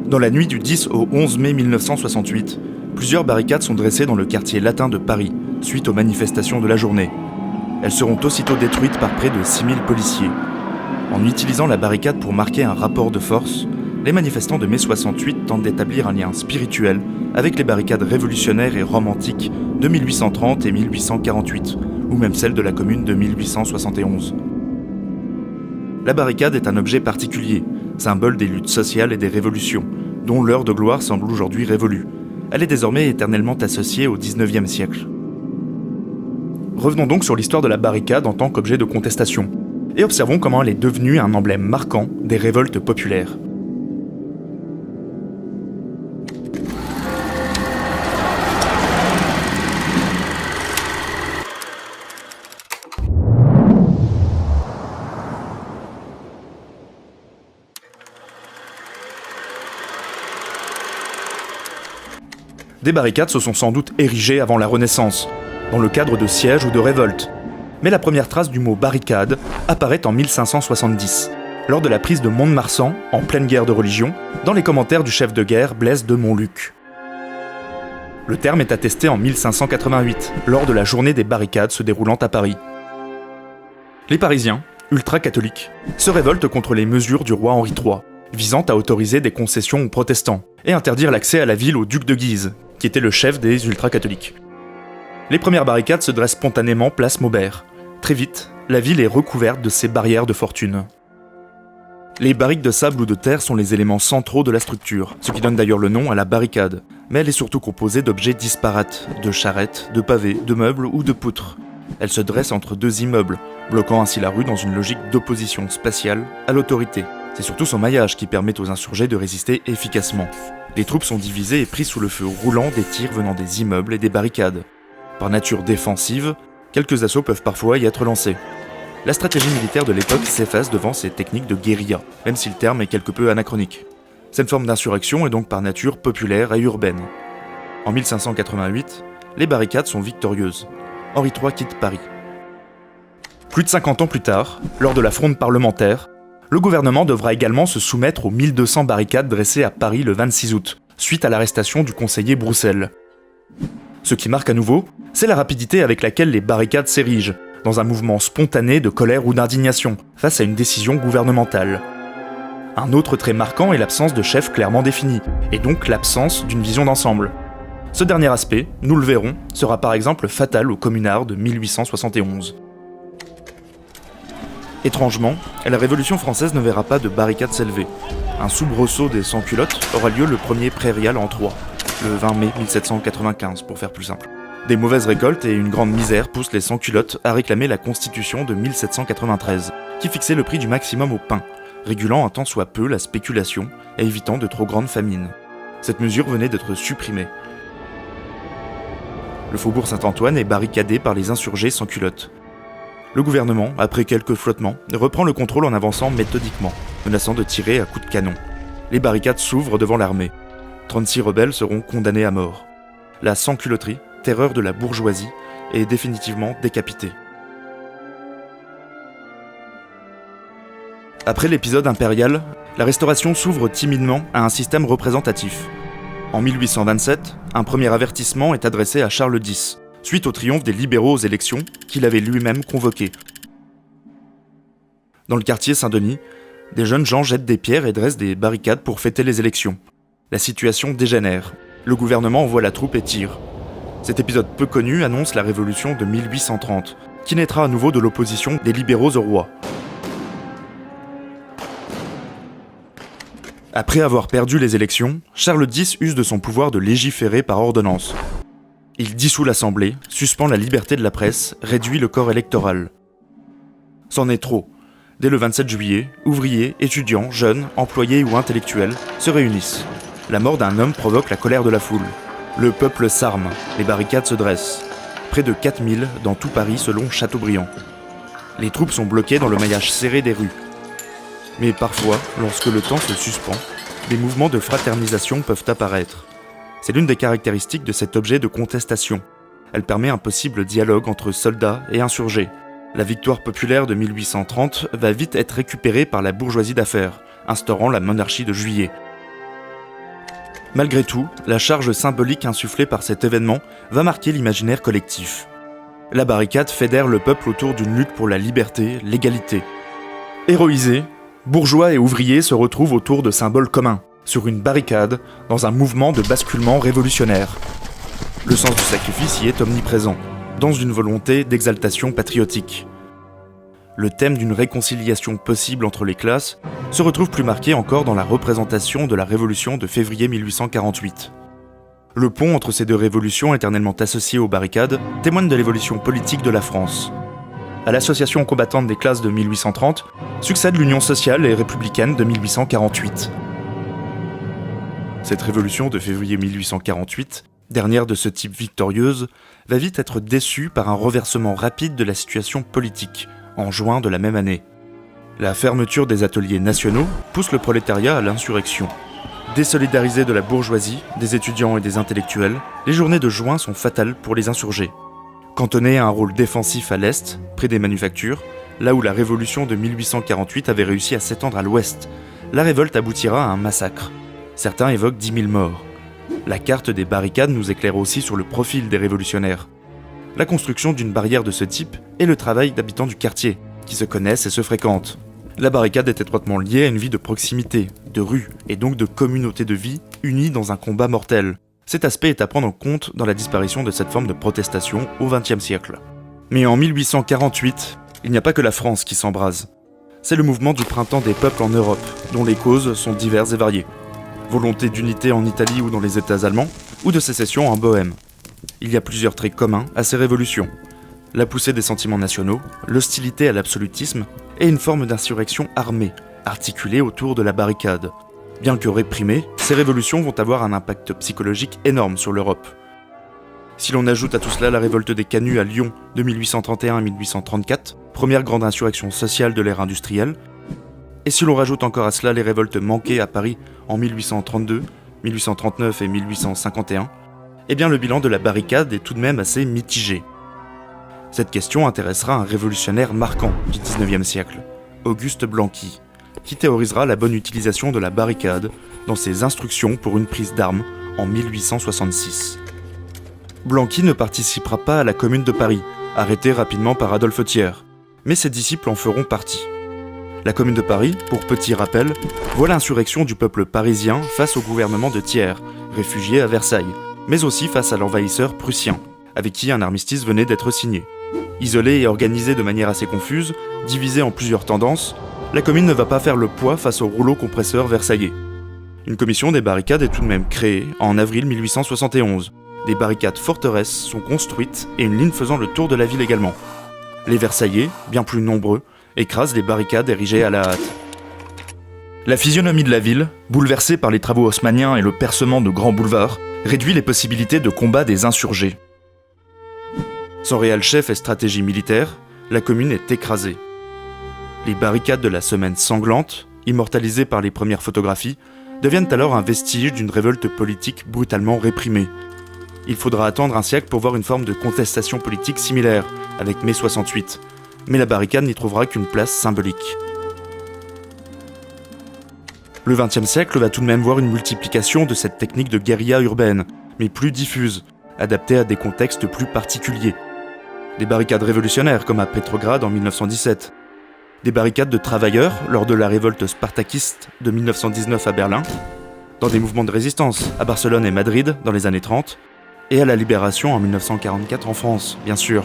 Dans la nuit du 10 au 11 mai 1968, plusieurs barricades sont dressées dans le quartier latin de Paris, suite aux manifestations de la journée. Elles seront aussitôt détruites par près de 6000 policiers. En utilisant la barricade pour marquer un rapport de force, les manifestants de mai 68 tentent d'établir un lien spirituel avec les barricades révolutionnaires et romantiques de 1830 et 1848, ou même celles de la Commune de 1871. La barricade est un objet particulier, symbole des luttes sociales et des révolutions, dont l'heure de gloire semble aujourd'hui révolue. Elle est désormais éternellement associée au XIXe siècle. Revenons donc sur l'histoire de la barricade en tant qu'objet de contestation, et observons comment elle est devenue un emblème marquant des révoltes populaires. Des barricades se sont sans doute érigées avant la Renaissance, dans le cadre de sièges ou de révoltes. Mais la première trace du mot barricade apparaît en 1570, lors de la prise de Mont-de-Marsan, en pleine guerre de religion, dans les commentaires du chef de guerre Blaise de Montluc. Le terme est attesté en 1588, lors de la journée des barricades se déroulant à Paris. Les Parisiens, ultra-catholiques, se révoltent contre les mesures du roi Henri III, visant à autoriser des concessions aux protestants et interdire l'accès à la ville au duc de Guise, qui était le chef des ultra-catholiques. Les premières barricades se dressent spontanément place Maubert. Très vite, la ville est recouverte de ces barrières de fortune. Les barriques de sable ou de terre sont les éléments centraux de la structure, ce qui donne d'ailleurs le nom à la barricade. Mais elle est surtout composée d'objets disparates, de charrettes, de pavés, de meubles ou de poutres. Elle se dresse entre deux immeubles, bloquant ainsi la rue dans une logique d'opposition spatiale à l'autorité. C'est surtout son maillage qui permet aux insurgés de résister efficacement. Les troupes sont divisées et prises sous le feu roulant des tirs venant des immeubles et des barricades. Par nature défensive, quelques assauts peuvent parfois y être lancés. La stratégie militaire de l'époque s'efface devant ces techniques de guérilla, même si le terme est quelque peu anachronique. Cette forme d'insurrection est donc par nature populaire et urbaine. En 1588, les barricades sont victorieuses. Henri III quitte Paris. Plus de 50 ans plus tard, lors de la fronde parlementaire, le gouvernement devra également se soumettre aux 1200 barricades dressées à Paris le 26 août, suite à l'arrestation du conseiller Broussel. Ce qui marque à nouveau, c'est la rapidité avec laquelle les barricades s'érigent, dans un mouvement spontané de colère ou d'indignation, face à une décision gouvernementale. Un autre trait marquant est l'absence de chef clairement défini, et donc l'absence d'une vision d'ensemble. Ce dernier aspect, nous le verrons, sera par exemple fatal aux communards de 1871. Étrangement, la Révolution française ne verra pas de barricades s'élever. Un soubresaut des sans-culottes aura lieu le 1er prairial en Troie, le 20 mai 1795 pour faire plus simple. Des mauvaises récoltes et une grande misère poussent les sans-culottes à réclamer la Constitution de 1793, qui fixait le prix du maximum au pain, régulant un tant soit peu la spéculation et évitant de trop grandes famines. Cette mesure venait d'être supprimée. Le faubourg Saint-Antoine est barricadé par les insurgés sans culottes. Le gouvernement, après quelques flottements, reprend le contrôle en avançant méthodiquement, menaçant de tirer à coups de canon. Les barricades s'ouvrent devant l'armée. 36 rebelles seront condamnés à mort. La sans-culotterie, terreur de la bourgeoisie, est définitivement décapitée. Après l'épisode impérial, la Restauration s'ouvre timidement à un système représentatif. En 1827, un premier avertissement est adressé à Charles X, suite au triomphe des libéraux aux élections qu'il avait lui-même convoquées. Dans le quartier Saint-Denis, des jeunes gens jettent des pierres et dressent des barricades pour fêter les élections. La situation dégénère. Le gouvernement envoie la troupe et tire. Cet épisode peu connu annonce la révolution de 1830, qui naîtra à nouveau de l'opposition des libéraux au roi. Après avoir perdu les élections, Charles X use de son pouvoir de légiférer par ordonnance. Il dissout l'Assemblée, suspend la liberté de la presse, réduit le corps électoral. C'en est trop. Dès le 27 juillet, ouvriers, étudiants, jeunes, employés ou intellectuels se réunissent. La mort d'un homme provoque la colère de la foule. Le peuple s'arme, les barricades se dressent. Près de 4000 dans tout Paris selon Chateaubriand. Les troupes sont bloquées dans le maillage serré des rues. Mais parfois, lorsque le temps se suspend, des mouvements de fraternisation peuvent apparaître. C'est l'une des caractéristiques de cet objet de contestation. Elle permet un possible dialogue entre soldats et insurgés. La victoire populaire de 1830 va vite être récupérée par la bourgeoisie d'affaires, instaurant la monarchie de Juillet. Malgré tout, la charge symbolique insufflée par cet événement va marquer l'imaginaire collectif. La barricade fédère le peuple autour d'une lutte pour la liberté, l'égalité. Héroïsés, bourgeois et ouvriers se retrouvent autour de symboles communs, sur une barricade, dans un mouvement de basculement révolutionnaire. Le sens du sacrifice y est omniprésent, dans une volonté d'exaltation patriotique. Le thème d'une réconciliation possible entre les classes se retrouve plus marqué encore dans la représentation de la Révolution de février 1848. Le pont entre ces deux révolutions éternellement associées aux barricades témoigne de l'évolution politique de la France. À l'association combattante des classes de 1830 succède l'Union sociale et républicaine de 1848. Cette révolution de février 1848, dernière de ce type victorieuse, va vite être déçue par un reversement rapide de la situation politique, en juin de la même année. La fermeture des ateliers nationaux pousse le prolétariat à l'insurrection. Désolidarisés de la bourgeoisie, des étudiants et des intellectuels, les journées de juin sont fatales pour les insurgés. Cantonnés à un rôle défensif à l'est, près des manufactures, là où la révolution de 1848 avait réussi à s'étendre à l'ouest, la révolte aboutira à un massacre. Certains évoquent 10 000 morts. La carte des barricades nous éclaire aussi sur le profil des révolutionnaires. La construction d'une barrière de ce type est le travail d'habitants du quartier, qui se connaissent et se fréquentent. La barricade est étroitement liée à une vie de proximité, de rue, et donc de communauté de vie, unie dans un combat mortel. Cet aspect est à prendre en compte dans la disparition de cette forme de protestation au XXe siècle. Mais en 1848, il n'y a pas que la France qui s'embrase. C'est le mouvement du printemps des peuples en Europe, dont les causes sont diverses et variées. Volonté d'unité en Italie ou dans les États allemands, ou de sécession en Bohême. Il y a plusieurs traits communs à ces révolutions. La poussée des sentiments nationaux, l'hostilité à l'absolutisme et une forme d'insurrection armée, articulée autour de la barricade. Bien que réprimées, ces révolutions vont avoir un impact psychologique énorme sur l'Europe. Si l'on ajoute à tout cela la révolte des Canuts à Lyon de 1831 à 1834, première grande insurrection sociale de l'ère industrielle, et si l'on rajoute encore à cela les révoltes manquées à Paris en 1832, 1839 et 1851, eh bien le bilan de la barricade est tout de même assez mitigé. Cette question intéressera un révolutionnaire marquant du XIXe siècle, Auguste Blanqui, qui théorisera la bonne utilisation de la barricade dans ses instructions pour une prise d'armes en 1866. Blanqui ne participera pas à la Commune de Paris, arrêtée rapidement par Adolphe Thiers, mais ses disciples en feront partie. La Commune de Paris, pour petit rappel, voit l'insurrection du peuple parisien face au gouvernement de Thiers, réfugié à Versailles, mais aussi face à l'envahisseur prussien, avec qui un armistice venait d'être signé. Isolée et organisée de manière assez confuse, divisée en plusieurs tendances, la commune ne va pas faire le poids face au rouleau compresseur versaillais. Une commission des barricades est tout de même créée en avril 1871. Des barricades forteresses sont construites et une ligne faisant le tour de la ville également. Les Versaillais, bien plus nombreux, écrasent les barricades érigées à la hâte. La physionomie de la ville, bouleversée par les travaux haussmanniens et le percement de grands boulevards, réduit les possibilités de combat des insurgés. Sans réel chef et stratégie militaire, la commune est écrasée. Les barricades de la Semaine sanglante, immortalisées par les premières photographies, deviennent alors un vestige d'une révolte politique brutalement réprimée. Il faudra attendre un siècle pour voir une forme de contestation politique similaire, avec mai 68, mais la barricade n'y trouvera qu'une place symbolique. Le XXe siècle va tout de même voir une multiplication de cette technique de guérilla urbaine, mais plus diffuse, adaptée à des contextes plus particuliers. Des barricades révolutionnaires comme à Petrograd en 1917. Des barricades de travailleurs lors de la révolte spartakiste de 1919 à Berlin. Dans des mouvements de résistance à Barcelone et Madrid dans les années 30. Et à la Libération en 1944 en France, bien sûr.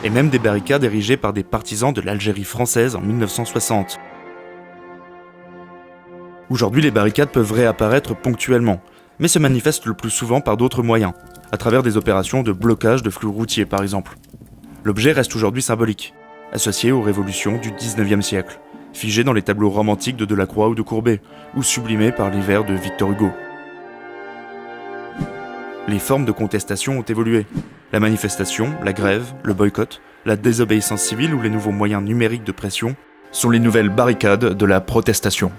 Et même des barricades érigées par des partisans de l'Algérie française en 1960. Aujourd'hui, les barricades peuvent réapparaître ponctuellement, mais se manifestent le plus souvent par d'autres moyens, à travers des opérations de blocage de flux routiers par exemple. L'objet reste aujourd'hui symbolique, associé aux révolutions du XIXe siècle, figé dans les tableaux romantiques de Delacroix ou de Courbet, ou sublimé par les vers de Victor Hugo. Les formes de contestation ont évolué. La manifestation, la grève, le boycott, la désobéissance civile ou les nouveaux moyens numériques de pression sont les nouvelles barricades de la protestation.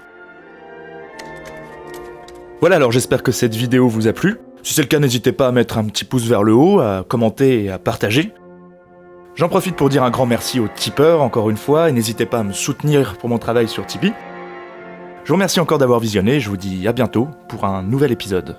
Voilà, alors j'espère que cette vidéo vous a plu. Si c'est le cas, n'hésitez pas à mettre un petit pouce vers le haut, à commenter et à partager. J'en profite pour dire un grand merci aux tipeurs, encore une fois, et n'hésitez pas à me soutenir pour mon travail sur Tipeee. Je vous remercie encore d'avoir visionné et je vous dis à bientôt pour un nouvel épisode.